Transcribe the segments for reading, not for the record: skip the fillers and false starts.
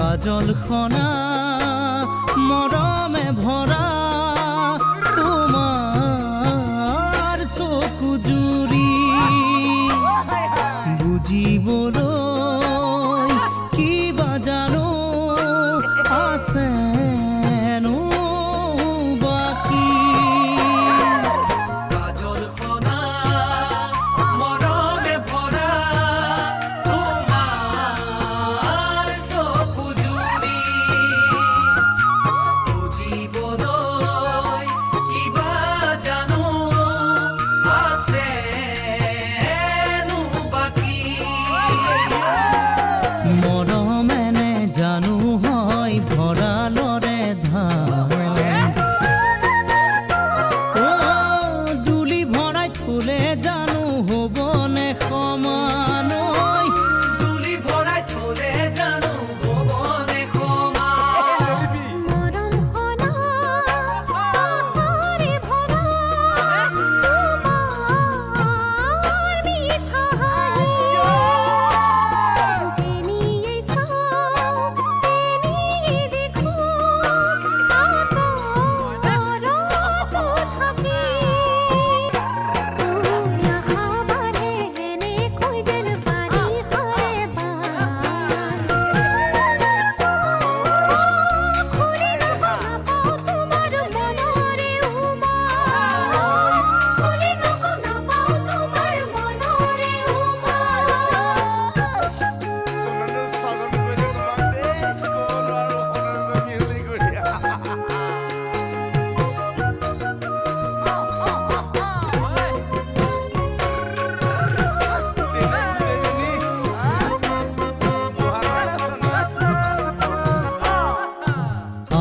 কাজল খনা মৰমে ভৰা তোমাৰ চকু জুৰি বুজিবলৈ কিবা জানো আছে জানো হয় ভৰালৰে ধান দুলি ভৰাই থলে জানো হ'বনে সমান দুলি ভৰাই থলে জানো হ'বনে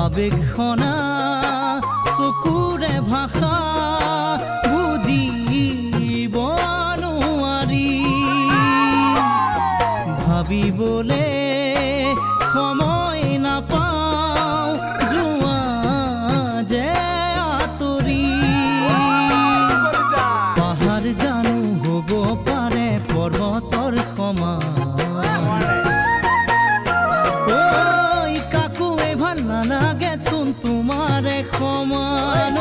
আবেগখনা চকুৰে ভাষা বুজিব নোৱাৰি ভাবিবলে সময় নাপাওঁ যোৱা যে আঁতৰি পাহাৰ জানো হ'ব পাৰে পৰ্বতৰ সমান নালাগে চোন তোমাৰে সমান